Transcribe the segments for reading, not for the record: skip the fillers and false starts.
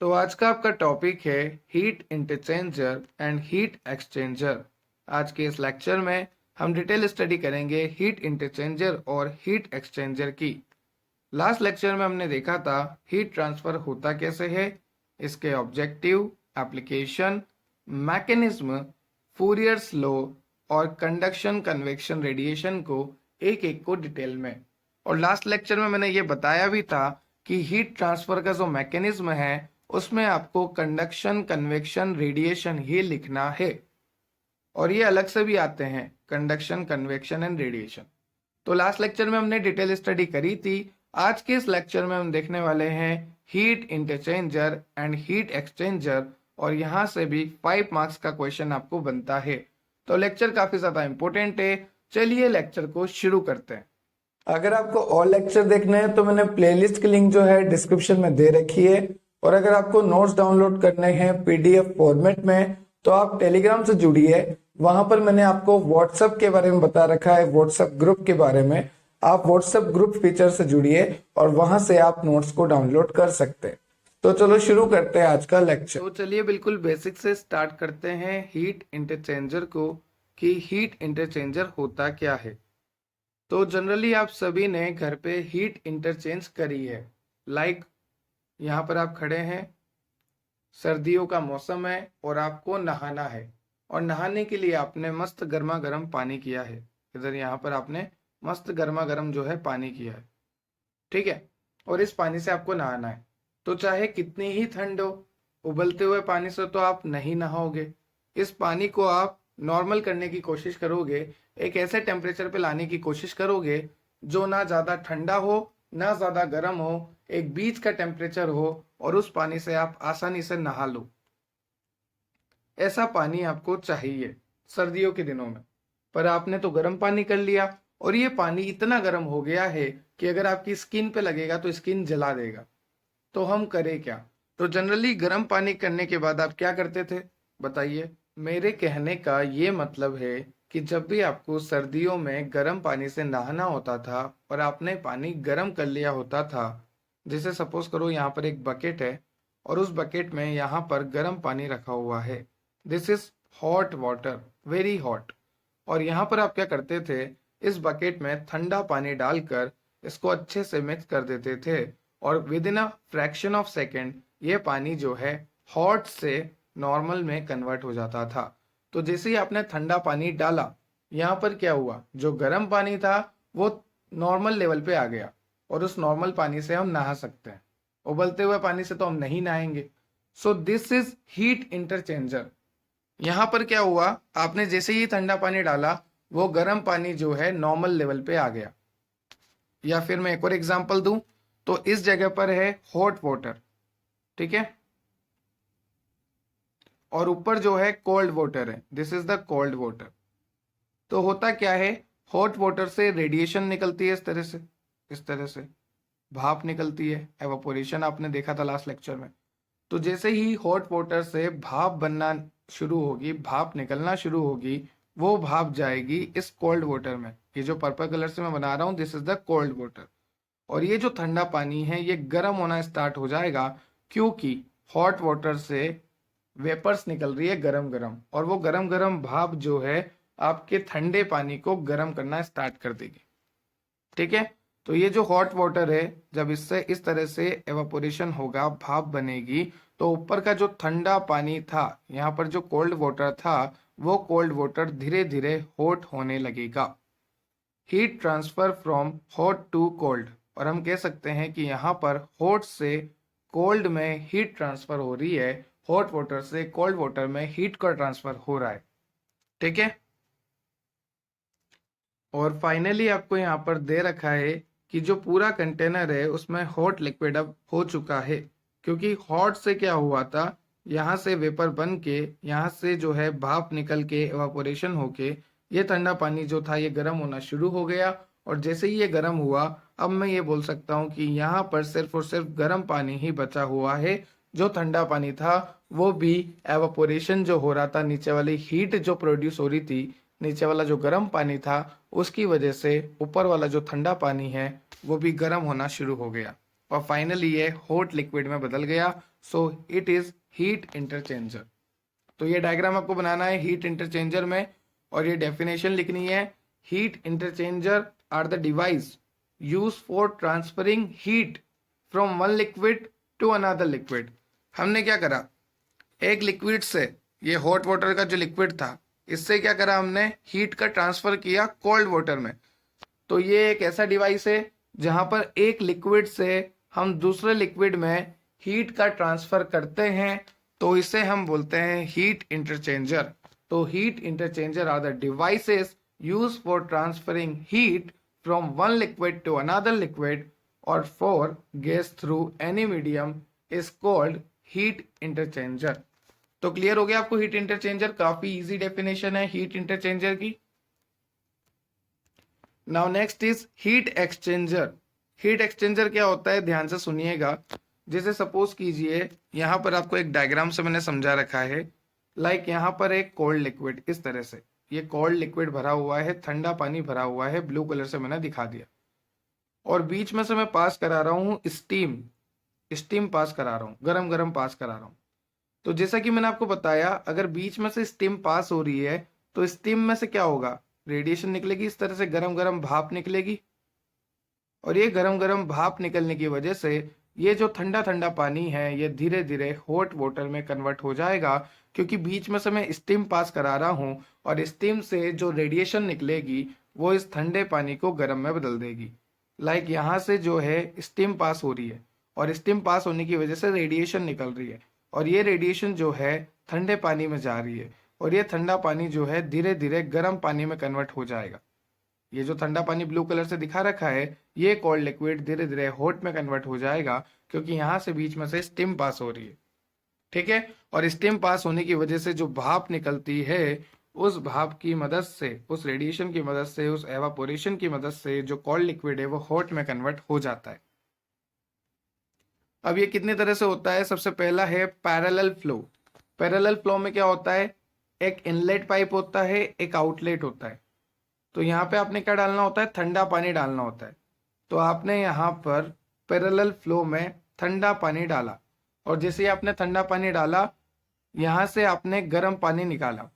तो आज का आपका टॉपिक है हीट इंटरचेंजर एंड हीट एक्सचेंजर। आज के इस लेक्चर में हम डिटेल स्टडी करेंगे हीट इंटरचेंजर और हीट एक्सचेंजर की। लास्ट लेक्चर में हमने देखा था हीट ट्रांसफर होता कैसे है, इसके ऑब्जेक्टिव, एप्लीकेशन, मैकेनिज्म, फूरियर्स लॉ और कंडक्शन, कन्वेक्शन, रेडिएशन को एक एक को डिटेल में। और लास्ट लेक्चर में मैंने ये बताया भी था कि हीट ट्रांसफर का जो मैकेनिज्म है उसमें आपको कंडक्शन, कन्वेक्शन, रेडिएशन ही लिखना है और ये अलग से भी आते हैं, कंडक्शन, कन्वेक्शन एंड रेडिएशन। तो लास्ट लेक्चर में हमने डिटेल स्टडी करी थी। आज के इस लेक्चर में हम देखने वाले हैं हीट इंटरचेंजर एंड हीट एक्सचेंजर और यहाँ से भी 5 मार्क्स का क्वेश्चन आपको बनता है। तो लेक्चर काफी ज्यादा इंपॉर्टेंट है। चलिए लेक्चर को शुरू करते हैं। अगर आपको और लेक्चर देखने हैं तो मैंने प्लेलिस्ट की लिंक जो है डिस्क्रिप्शन में दे रखी है, और अगर आपको नोट्स डाउनलोड करने हैं पीडीएफ फॉर्मेट में तो आप टेलीग्राम से जुड़िए। वहां पर मैंने आपको व्हाट्सएप के बारे में बता रखा है, व्हाट्सएप ग्रुप के बारे में। आप व्हाट्सएप ग्रुप फीचर से जुड़िए और वहां से आप नोट्स को डाउनलोड कर सकते हैं। तो चलो शुरू करते हैं आज का लेक्चर। तो चलिए बिल्कुल बेसिक से स्टार्ट करते हैं हीट इंटरचेंजर को, कि हीट इंटरचेंजर होता क्या है। तो जनरली आप सभी ने घर पे हीट इंटरचेंज करी है। लाइक यहाँ पर आप खड़े हैं, सर्दियों का मौसम है और आपको नहाना है, और नहाने के लिए आपने मस्त गर्मा गर्म पानी किया है। इधर यहाँ पर आपने मस्त गर्मा गर्म जो है पानी किया है, ठीक है, और इस पानी से आपको नहाना है। तो चाहे कितनी ही ठंड हो, उबलते हुए पानी से तो आप नहीं नहाओगे। इस पानी को आप नॉर्मल करने की कोशिश करोगे, एक ऐसे टेम्परेचर पे लाने की कोशिश करोगे जो ना ज्यादा ठंडा हो ना ज्यादा गर्म हो, एक बीच का टेम्परेचर हो, और उस पानी से आप आसानी से नहा लो। ऐसा पानी आपको चाहिए सर्दियों के दिनों में। पर आपने तो गर्म पानी कर लिया, और ये पानी इतना गर्म हो गया है कि अगर आपकी स्किन पे लगेगा तो स्किन जला देगा। तो हम करें क्या? तो जनरली गर्म पानी करने के बाद आप क्या करते थे बताइए? मेरे कहने का ये मतलब है कि जब भी आपको सर्दियों में गर्म पानी से नहाना होता था और आपने पानी गर्म कर लिया होता था, जैसे सपोज करो यहाँ पर एक बकेट है और उस बकेट में यहाँ पर गर्म पानी रखा हुआ है। This is hot water, very hot. और यहाँ पर आप क्या करते थे, इस बकेट में ठंडा पानी डालकर इसको अच्छे से मिक्स कर देते थे, और with in a fraction of second ये पानी जो है हॉट से नॉर्मल में कन्वर्ट हो जाता था। तो जैसे ही आपने ठंडा पानी डाला, यहाँ पर क्या हुआ, जो गर्म पानी था वो नॉर्मल लेवल पे आ गया, और उस नॉर्मल पानी से हम नहा सकते हैं। उबलते हुए पानी से तो हम नहीं नहाएंगे। So this is heat interchanger. यहाँ पर क्या हुआ, आपने जैसे ही ठंडा पानी डाला वो गर्म पानी जो है नॉर्मल लेवल पे आ गया। या फिर मैं एक और एग्जांपल दूं, तो इस जगह पर है हॉट वाटर, ठीक है, और ऊपर जो है कोल्ड वाटर है, this is the cold water. तो होता क्या है, हॉट वाटर से रेडिएशन निकलती है इस तरह से भाप निकलती है, एवापोरेशन आपने देखा था लास्ट लेक्चर में। तो जैसे ही हॉट वाटर से भाप बनना शुरू होगी, भाप निकलना शुरू होगी, वो भाप जाएगी इस कोल्ड वाटर में। ये जो पर्पल कलर से मैं बना रहा हूँ, this is the cold water. और ये जो ठंडा पानी है ये गर्म होना स्टार्ट हो जाएगा, क्योंकि हॉट वाटर से वेपर्स निकल रही है गरम गरम, और वो गरम गरम भाप जो है आपके ठंडे पानी को गर्म करना स्टार्ट कर देगी, ठीक है। तो ये जो हॉट वाटर है, जब इससे इस तरह से एवापोरेशन होगा, भाप बनेगी, तो ऊपर का जो ठंडा पानी था, यहाँ पर जो कोल्ड वाटर था, वो कोल्ड वाटर धीरे धीरे हॉट होने लगेगा। Heat transfer from hot to cold. और हम कह सकते हैं कि यहाँ पर हॉट से कोल्ड में हीट ट्रांसफर हो रही है, हॉट वाटर से कोल्ड वाटर में हीट का ट्रांसफर हो रहा है, ठीक है। और फाइनली आपको यहाँ पर दे रखा है कि जो पूरा कंटेनर है उसमें हॉट लिक्विड अब हो चुका है, क्योंकि हॉट से क्या हुआ था, यहाँ से वेपर बन के यहाँ से जो है भाप निकल के एवापोरेशन होके ये ठंडा पानी जो था ये गर्म होना शुरू हो गया। और जैसे ही ये गर्म हुआ, अब मैं ये बोल सकता हूँ कि यहाँ पर सिर्फ और सिर्फ गर्म पानी ही बचा हुआ है। जो ठंडा पानी था वो भी एवापोरेशन जो हो रहा था, नीचे वाली हीट जो प्रोड्यूस हो रही थी, नीचे वाला जो गर्म पानी था, उसकी वजह से ऊपर वाला जो ठंडा पानी है वो भी गर्म होना शुरू हो गया। और फाइनली ये हॉट लिक्विड में बदल गया, so it is heat interchanger. तो ये डायग्राम आपको बनाना है हीट इंटरचेंजर में, और ये डेफिनेशन लिखनी है। Heat interchanger are the device use for transferring heat from one liquid to another liquid. हमने क्या करा, एक लिक्विड से, ये हॉट वाटर का जो लिक्विड था, इससे क्या करा हमने, हीट का ट्रांसफर किया कोल्ड वाटर में। तो ये एक ऐसा डिवाइस है जहां पर एक लिक्विड से हम दूसरे लिक्विड में हीट का ट्रांसफर करते हैं, तो इसे हम बोलते हैं हीट इंटरचेंजर। तो heat interchanger are the devices use for transferring heat from one liquid to another liquid और for gas through any medium is called heat interchanger. तो क्लियर हो गया आपको हीट इंटरचेंजर, काफी इजी डेफिनेशन है heat interchanger की। Now next is heat exchanger. Heat exchanger क्या होता है, ध्यान से सुनिएगा। जैसे सपोज कीजिए यहाँ पर आपको एक डायग्राम से मैंने समझा रखा है, लाइक यहाँ पर एक कोल्ड लिक्विड, इस तरह से ये कोल्ड लिक्विड भरा हुआ है, ठंडा पानी भरा हुआ है, ब्लू कलर से मैंने दिखा दिया, और बीच में से मैं पास करा रहा हूँ स्टीम, स्टीम पास करा रहा हूँ, गरम गरम पास करा रहा हूँ। तो जैसा कि मैंने आपको बताया, अगर बीच में से स्टीम पास हो रही है तो स्टीम में से क्या होगा, रेडिएशन निकलेगी, इस तरह से गरम गरम भाप निकलेगी, और ये गरम गरम भाप निकलने की वजह से ये जो ठंडा ठंडा पानी है ये धीरे धीरे हॉट वाटर में कन्वर्ट हो जाएगा, क्योंकि बीच में से मैं स्टीम पास करा रहा हूँ, और स्टीम से जो रेडिएशन निकलेगी वो इस ठंडे पानी को गर्म में बदल देगी। लाइक यहाँ से जो है स्टीम पास हो रही है, और स्टीम पास होने की वजह से रेडिएशन निकल रही है, और ये रेडिएशन जो है ठंडे पानी में जा रही है, और ये ठंडा पानी जो है धीरे धीरे गर्म पानी में कन्वर्ट हो जाएगा। ये जो ठंडा पानी ब्लू कलर से दिखा रखा है, ये कोल्ड लिक्विड धीरे धीरे हॉट में कन्वर्ट हो जाएगा, क्योंकि यहाँ से बीच में से स्टीम पास हो रही है। ठीक है, और स्टीम पास होने की वजह से जो भाप निकलती है, उस भाप की मदद से, उस रेडिएशन की मदद से, उस एवापोरेशन की मदद से जो कोल्ड लिक्विड है वो हॉट में कन्वर्ट हो जाता है। अब ये कितनी तरह से होता है, सबसे पहला है पैरेलल फ्लो। पैरेलल फ्लो में क्या होता है, एक इनलेट पाइप होता है, एक आउटलेट होता है। तो यहाँ पे आपने क्या डालना होता है, ठंडा पानी डालना होता है। तो आपने यहाँ पर पैरेलल फ्लो में ठंडा पानी डाला, और जैसे ही आपने ठंडा पानी डाला, यहाँ से आपने गर्म पानी निकाला।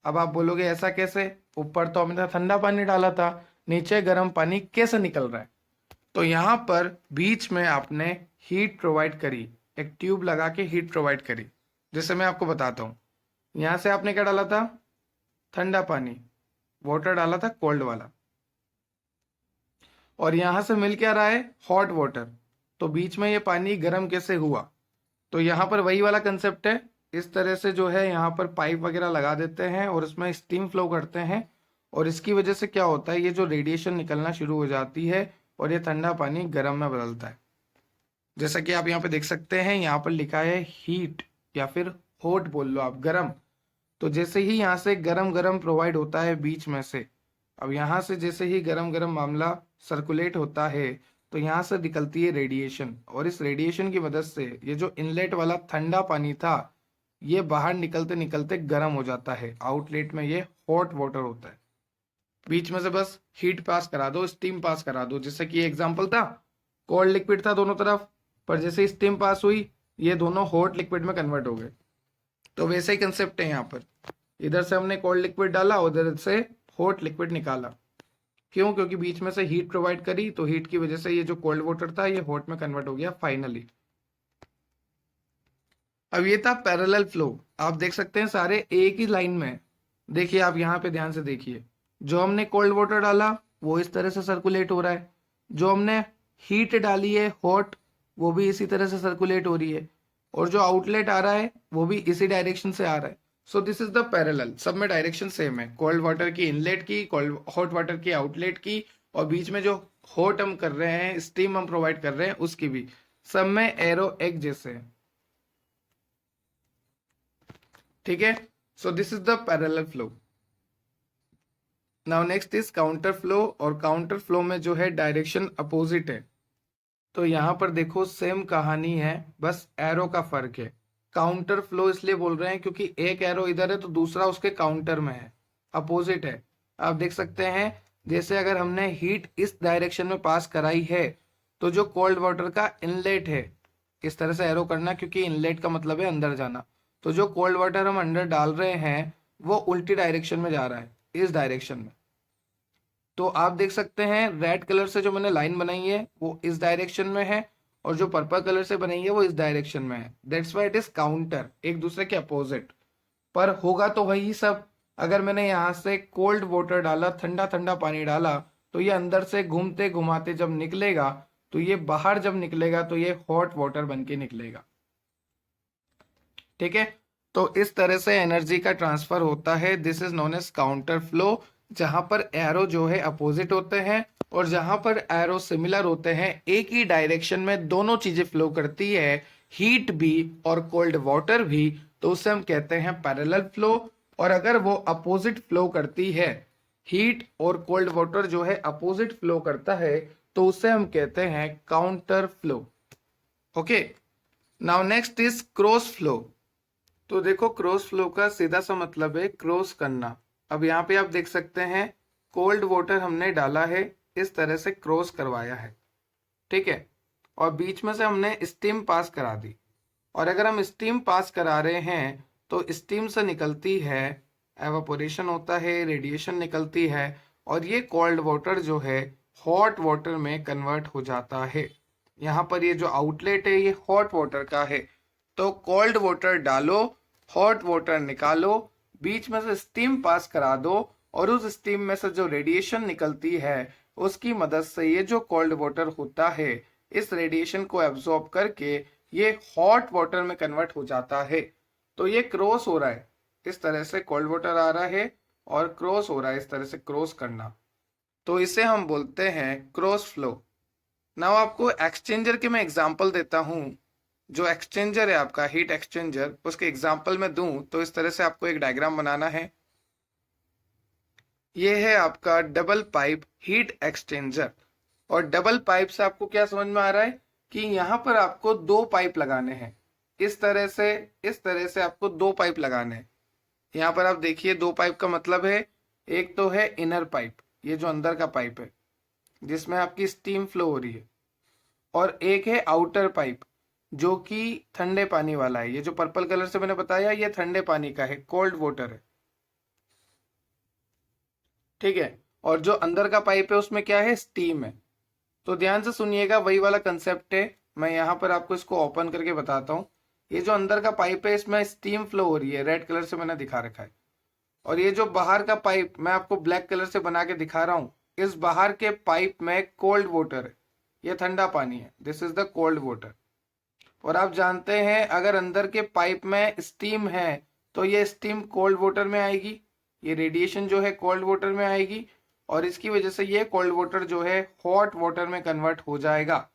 अब आप बोलोगे ऐसा कैसे, ऊपर तो हमने ठंडा पानी डाला था, नीचे गर्म पानी कैसे निकल रहा है। तो यहाँ पर बीच में आपने हीट प्रोवाइड करी, एक ट्यूब लगा के हीट प्रोवाइड करी। जैसे मैं आपको बताता हूँ, यहाँ से आपने क्या डाला था, ठंडा पानी, वाटर डाला था कोल्ड वाला, और यहाँ से मिल क्या रहा है, हॉट वाटर। तो बीच में ये पानी गर्म कैसे हुआ, तो यहाँ पर वही वाला कंसेप्ट है। इस तरह से जो है यहाँ पर पाइप वगैरह लगा देते हैं और उसमें स्टीम फ्लो करते हैं, और इसकी वजह से क्या होता है, ये जो रेडिएशन निकलना शुरू हो जाती है और ये ठंडा पानी गर्म में बदलता है। जैसा कि आप यहाँ पे देख सकते हैं, यहाँ पर लिखा है हीट, या फिर हॉट बोल लो आप, गर्म। तो जैसे ही यहाँ से गरम गरम प्रोवाइड होता है बीच में से, अब यहाँ से जैसे ही गरम गरम मामला सर्कुलेट होता है, तो यहाँ से निकलती है रेडिएशन, और इस रेडिएशन की मदद से ये जो इनलेट वाला ठंडा पानी था, ये बाहर निकलते निकलते गर्म हो जाता है। आउटलेट में ये हॉट वाटर होता है। बीच में से बस हीट पास करा दो, स्टीम पास करा दो। जैसे कि एग्जाम्पल था, कोल्ड लिक्विड था दोनों तरफ, पर जैसे स्टीम पास हुई, ये दोनों हॉट लिक्विड में कन्वर्ट हो गए। तो वैसे ही कंसेप्ट है यहाँ पर, इधर से हमने कोल्ड लिक्विड डाला, उधर से हॉट लिक्विड निकाला। क्यों, क्योंकि बीच में से हीट प्रोवाइड करी, तो हीट की वजह से ये जो कोल्ड वाटर था ये हॉट में कन्वर्ट हो गया फाइनली। अब ये था पैरेलल फ्लो। आप देख सकते हैं सारे एक ही लाइन में। देखिए आप यहाँ पे ध्यान से देखिए, जो हमने कोल्ड वाटर डाला वो इस तरह से सर्कुलेट हो रहा है, जो हमने हीट डाली है हॉट, वो भी इसी तरह से सर्कुलेट हो रही है, और जो आउटलेट आ रहा है वो भी इसी डायरेक्शन से आ रहा है। सो दिस इज द पैरेलल। सब में डायरेक्शन सेम है, कोल्ड वाटर की इनलेट की, कोल्ड हॉट वाटर की आउटलेट की, और बीच में जो हॉट हम कर रहे हैं, स्टीम हम प्रोवाइड कर रहे हैं, उसकी भी। सब में एरो एक जैसे है। ठीक है, सो this is the parallel flow. Now next is counter flow, और काउंटर फ्लो में जो है डायरेक्शन अपोजिट है। तो यहाँ पर देखो सेम कहानी है, बस एरो का फर्क है। काउंटर फ्लो इसलिए बोल रहे हैं क्योंकि एक एरो इधर है तो दूसरा उसके काउंटर में है, अपोजिट है। आप देख सकते हैं, जैसे अगर हमने हीट इस डायरेक्शन में पास कराई है, तो जो कोल्ड वाटर का इनलेट है, इस तरह से एरो करना, क्योंकि इनलेट का मतलब है अंदर जाना। तो जो कोल्ड वाटर हम अंदर डाल रहे हैं वो उल्टी डायरेक्शन में जा रहा है, इस डायरेक्शन में। तो आप देख सकते हैं रेड कलर से जो मैंने लाइन बनाई है वो इस डायरेक्शन में है, और जो पर्पल कलर से बनाई है वो इस डायरेक्शन में है। That's why it is counter, एक दूसरे के अपोजिट। पर होगा तो वही सब। अगर मैंने यहाँ से कोल्ड वाटर डाला, ठंडा ठंडा पानी डाला, तो ये अंदर से घूमते घुमाते जब निकलेगा, तो ये बाहर जब निकलेगा तो ये हॉट वाटर बन के निकलेगा। ठीक है, तो इस तरह से एनर्जी का ट्रांसफर होता है। This is known as counter flow, जहां पर एरो जो है अपोजिट होते हैं, और जहां पर एरो सिमिलर होते हैं, एक ही डायरेक्शन में दोनों चीजें फ्लो करती है, हीट भी और कोल्ड वाटर भी, तो उसे हम कहते हैं पैरेलल फ्लो। और अगर वो अपोजिट फ्लो करती है, हीट और कोल्ड वाटर जो है अपोजिट फ्लो करता है, तो उसे हम कहते हैं counter flow. Okay, now next is cross flow. तो देखो, क्रॉस फ्लो का सीधा सा मतलब है क्रॉस करना। अब यहाँ पे आप देख सकते हैं कोल्ड वाटर हमने डाला है, इस तरह से क्रॉस करवाया है। ठीक है, और बीच में से हमने स्टीम पास करा दी। और अगर हम स्टीम पास करा रहे हैं तो स्टीम से निकलती है, एवापोरेशन होता है, रेडिएशन निकलती है, और ये कोल्ड वाटर जो है हॉट वाटर में कन्वर्ट हो जाता है। यहाँ पर ये जो आउटलेट है ये हॉट वाटर का है। तो कोल्ड वाटर डालो, हॉट वाटर निकालो, बीच में से स्टीम पास करा दो, और उस स्टीम में से जो रेडिएशन निकलती है उसकी मदद से ये जो कोल्ड वाटर होता है, इस रेडिएशन को एब्जॉर्ब करके ये हॉट वाटर में कन्वर्ट हो जाता है। तो ये क्रॉस हो रहा है, इस तरह से कोल्ड वाटर आ रहा है और क्रॉस हो रहा है, इस तरह से क्रॉस करना, तो इसे हम बोलते हैं क्रॉस फ्लो। नाउ आपको एक्सचेंजर के मैं एग्जांपल देता हूं। जो एक्सचेंजर है आपका हीट एक्सचेंजर, उसके एग्जांपल में दूं तो इस तरह से आपको एक डायग्राम बनाना है। ये है आपका डबल पाइप हीट एक्सचेंजर। और डबल पाइप से आपको क्या समझ में आ रहा है कि यहाँ पर आपको दो पाइप लगाने हैं, इस तरह से, इस तरह से आपको दो पाइप लगाने हैं। यहाँ पर आप देखिए, दो पाइप का मतलब है, एक तो है इनर पाइप, ये जो अंदर का पाइप है जिसमें आपकी स्टीम फ्लो हो रही है, और एक है आउटर पाइप जो कि ठंडे पानी वाला है। ये जो पर्पल कलर से मैंने बताया ये ठंडे पानी का है, कोल्ड वाटर है। ठीक है, और जो अंदर का पाइप है उसमें क्या है, स्टीम है। तो ध्यान से सुनिएगा, वही वाला कंसेप्ट है। मैं यहाँ पर आपको इसको ओपन करके बताता हूँ। ये जो अंदर का पाइप है इसमें स्टीम फ्लो हो रही है, रेड कलर से मैंने दिखा रखा है। और ये जो बाहर का पाइप मैं आपको ब्लैक कलर से बना के दिखा रहा हूँ, इस बाहर के पाइप में कोल्ड वाटर है, ये ठंडा पानी है, this is the cold water. और आप जानते हैं अगर अंदर के पाइप में स्टीम है तो ये स्टीम कोल्ड वाटर में आएगी, ये रेडिएशन जो है कोल्ड वाटर में आएगी, और इसकी वजह से ये कोल्ड वाटर जो है हॉट वाटर में कन्वर्ट हो जाएगा।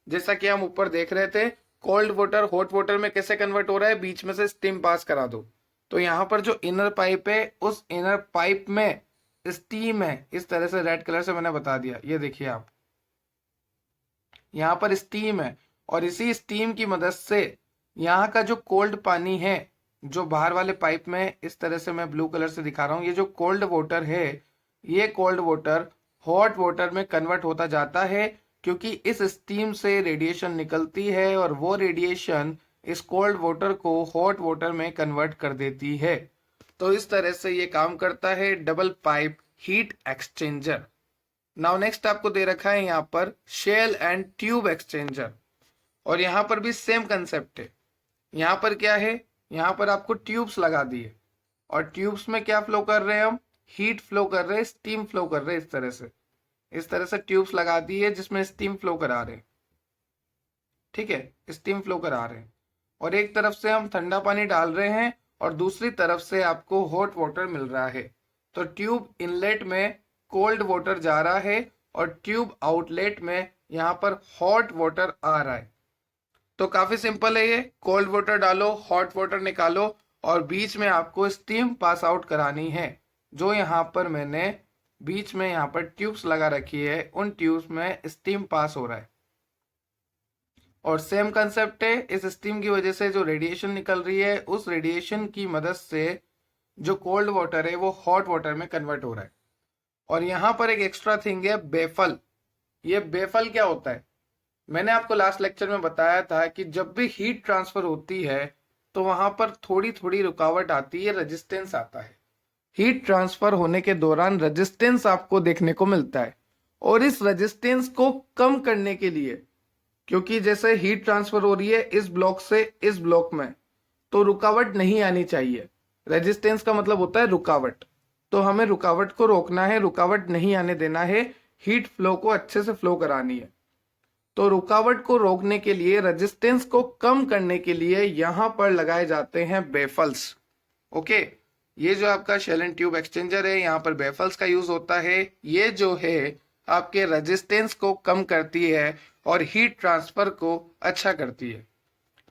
जैसा कि हम ऊपर देख रहे थे, कोल्ड वाटर हॉट वाटर में कैसे कन्वर्ट हो रहा है, बीच में से स्टीम पास करा दो। तो यहाँ पर जो इनर पाइप है उस इनर पाइप में स्टीम है, इस तरह से रेड कलर से मैंने बता दिया, ये देखिए आप, यहाँ पर स्टीम है। और इसी स्टीम की मदद से यहाँ का जो कोल्ड पानी है, जो बाहर वाले पाइप में, इस तरह से मैं ब्लू कलर से दिखा रहा हूँ, ये जो कोल्ड वाटर है, ये कोल्ड वाटर हॉट वाटर में कन्वर्ट होता जाता है, क्योंकि इस स्टीम से रेडिएशन निकलती है और वो रेडिएशन इस कोल्ड वाटर को हॉट वाटर में कन्वर्ट कर देती है। तो इस तरह से ये काम करता है double pipe heat exchanger. Now next आपको दे रखा है यहाँ पर शेल एंड ट्यूब एक्सचेंजर, और यहाँ पर भी सेम कंसेप्ट है। यहाँ पर क्या है, यहाँ पर आपको ट्यूब्स लगा दिए, और ट्यूब्स में क्या फ्लो कर रहे हैं हम, हीट फ्लो कर रहे हैं, स्टीम फ्लो कर रहे हैं, इस तरह से ट्यूब्स लगा दी है जिसमें स्टीम फ्लो करा रहे हैं। ठीक है, स्टीम फ्लो करा रहे हैं, और एक तरफ से हम ठंडा पानी डाल रहे हैं और दूसरी तरफ से आपको हॉट वाटर मिल रहा है। तो ट्यूब इनलेट में कोल्ड वाटर जा रहा है और ट्यूब आउटलेट में यहाँ पर हॉट वाटर आ रहा है। तो काफी सिंपल है ये, कोल्ड वाटर डालो, हॉट वाटर निकालो, और बीच में आपको स्टीम पास आउट करानी है। जो यहाँ पर मैंने बीच में यहाँ पर ट्यूब्स लगा रखी है, उन ट्यूब्स में स्टीम पास हो रहा है। और सेम कंसेप्ट है, इस स्टीम की वजह से जो रेडिएशन निकल रही है, उस रेडिएशन की मदद से जो कोल्ड वाटर है वो हॉट वाटर में कन्वर्ट हो रहा है। और यहाँ पर एक एक्स्ट्रा थिंग है, बेफल। ये बेफल क्या होता है, मैंने आपको लास्ट लेक्चर में बताया था कि जब भी हीट ट्रांसफर होती है तो वहां पर थोड़ी थोड़ी रुकावट आती है, रेजिस्टेंस आता है। हीट ट्रांसफर होने के दौरान रेजिस्टेंस आपको देखने को मिलता है, और इस रेजिस्टेंस को कम करने के लिए, क्योंकि जैसे हीट ट्रांसफर हो रही है इस ब्लॉक से इस ब्लॉक में, तो रुकावट नहीं आनी चाहिए। रेजिस्टेंस का मतलब होता है रुकावट, तो हमें रुकावट को रोकना है, रुकावट नहीं आने देना है, हीट फ्लो को अच्छे से फ्लो करानी है। तो रुकावट को रोकने के लिए, रेजिस्टेंस को कम करने के लिए यहां पर लगाए जाते हैं बेफल्स। ओके, ये जो आपका शेल एंड ट्यूब एक्सचेंजर है, यहाँ पर बेफल्स का यूज होता है। ये जो है आपके रेजिस्टेंस को कम करती है और हीट ट्रांसफर को अच्छा करती है।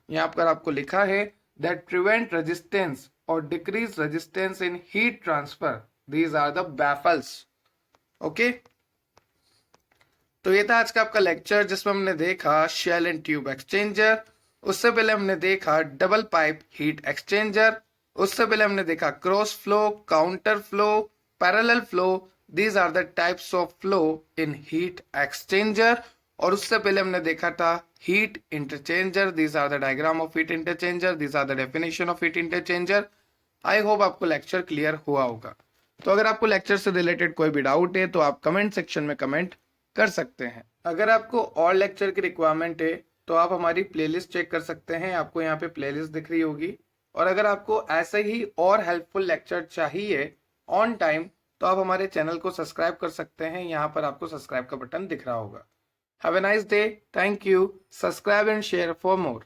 यहाँ पर आपको लिखा है दैट प्रिवेंट रेजिस्टेंस और decrease resistance in heat transfer, these are the baffles. Okay, तो ये था आज का आपका लेक्चर जिसमें हमने देखा शेल एंड ट्यूब एक्सचेंजर। उससे पहले हमने देखा डबल पाइप हीट एक्सचेंजर। उससे पहले हमने देखा cross flow, counter flow, parallel flow. These are the types of flow in heat exchanger. और उससे पहले हमने देखा था heat interchanger. These are the diagram of heat interchanger, these are the definition of heat interchanger. I hope आपको lecture clear हुआ होगा। तो अगर आपको लेक्चर से रिलेटेड कोई भी डाउट है तो आप कमेंट सेक्शन में कमेंट कर सकते हैं। अगर आपको और लेक्चर की रिक्वायरमेंट है तो आप हमारी प्लेलिस्ट चेक कर सकते हैं, आपको यहाँ पे प्लेलिस्ट दिख रही होगी। और अगर आपको ऐसे ही और हेल्पफुल लेक्चर चाहिए ऑन टाइम तो आप हमारे चैनल को सब्सक्राइब कर सकते हैं, यहाँ पर आपको सब्सक्राइब का बटन दिख रहा होगा। Have a nice day, thank you, subscribe and share for more.